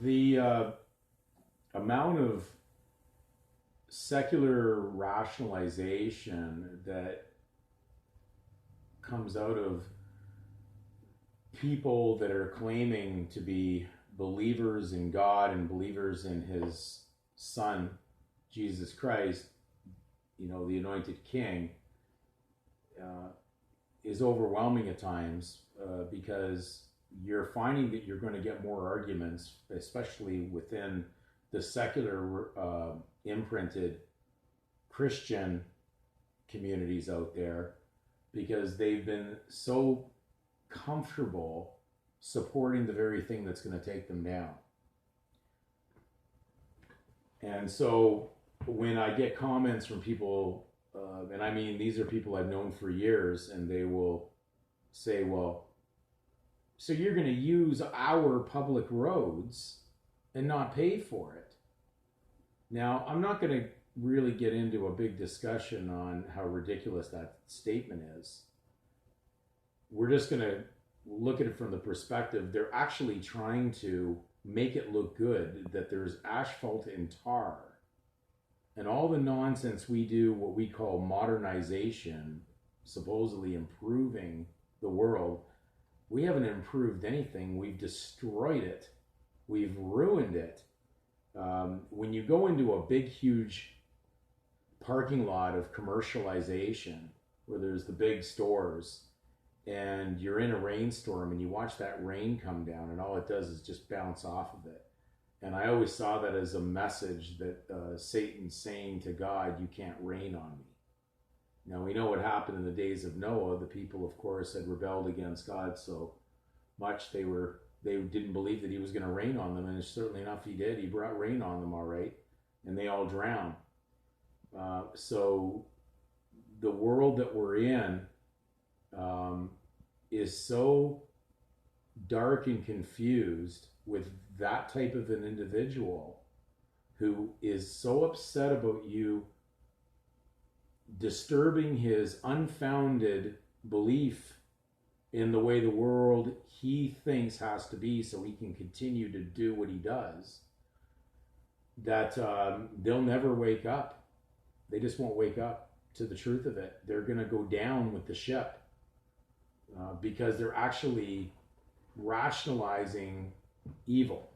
The amount of secular rationalization that comes out of people that are claiming to be believers in God and believers in his son, Jesus Christ, the anointed king, uh, is overwhelming at times because you're finding that you're going to get more arguments, especially within the secular imprinted Christian communities out there, because they've been so comfortable supporting the very thing that's going to take them down. And so when I get comments from people, and I mean, these are people I've known for years, and they will say, well, so you're going to use our public roads and not pay for it. Now, I'm not going to really get into a big discussion on how ridiculous that statement is. We're just going to look at it from the perspective they're actually trying to make it look good that there's asphalt and tar. And all the nonsense we do, what we call modernization, supposedly improving the world, we haven't improved anything. We've destroyed it. We've ruined it. When you go into a big, huge parking lot of commercialization, where there's the big stores, and you're in a rainstorm and you watch that rain come down, and all it does is just bounce off of it. And I always saw that as a message that Satan's saying to God, you can't rain on me. Now, we know what happened in the days of Noah. The people, of course, had rebelled against God so much they didn't believe that he was going to rain on them. And certainly enough, he did. He brought rain on them, all right, and they all drowned. So the world that we're in is so dark and confused with that type of an individual who is so upset about you disturbing his unfounded belief in the way the world he thinks has to be so he can continue to do what he does, that they'll never wake up. They just won't wake up to the truth of it. They're going to go down with the ship because they're actually rationalizing evil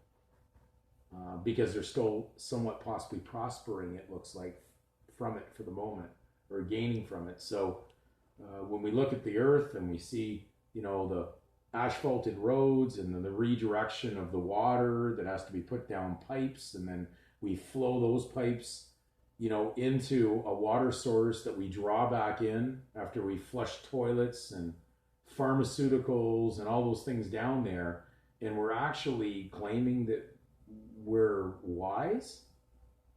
because they're still somewhat possibly prospering, it looks like, from it for the moment, or gaining from it. So when we look at the earth and we see, the asphalted roads and the redirection of the water that has to be put down pipes, and then we flow those pipes, into a water source that we draw back in after we flush toilets and pharmaceuticals and all those things down there, and we're actually claiming that we're wise.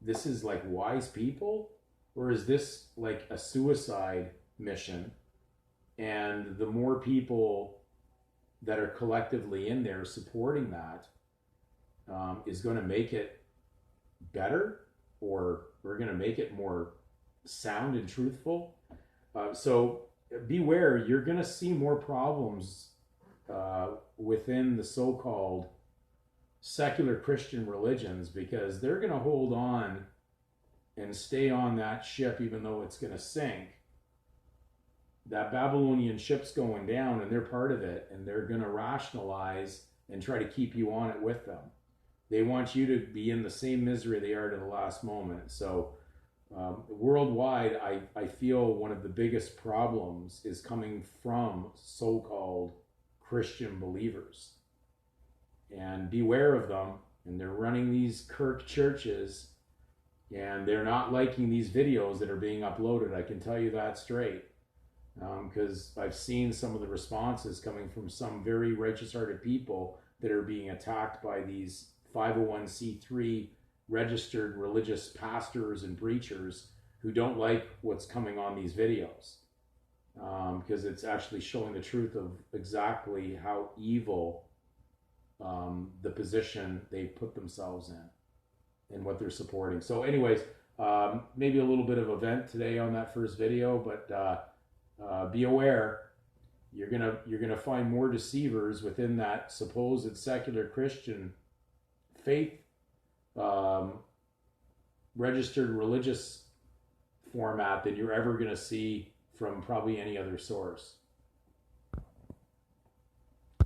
This is like wise people, or is this like a suicide mission? And the more people that are collectively in there supporting that is going to make it better, or we're going to make it more sound and truthful. So beware, you're going to see more problems within the so-called secular Christian religions, because they're going to hold on and stay on that ship even though it's going to sink. That Babylonian ship's going down and they're part of it, and they're going to rationalize and try to keep you on it with them. They want you to be in the same misery they are to the last moment. So worldwide, I feel one of the biggest problems is coming from so-called Christian believers. And beware of them. And they're running these Kirk churches, and they're not liking these videos that are being uploaded. I can tell you that straight. Because I've seen some of the responses coming from some very righteous-hearted people that are being attacked by these 501c3 registered religious pastors and preachers who don't like what's coming on these videos, because it's actually showing the truth of exactly how evil the position they put themselves in and what they're supporting. So anyways, maybe a little bit of a vent today on that first video, but be aware. You're gonna find more deceivers within that supposed secular Christian faith um, registered religious format than you're ever going to see from probably any other source.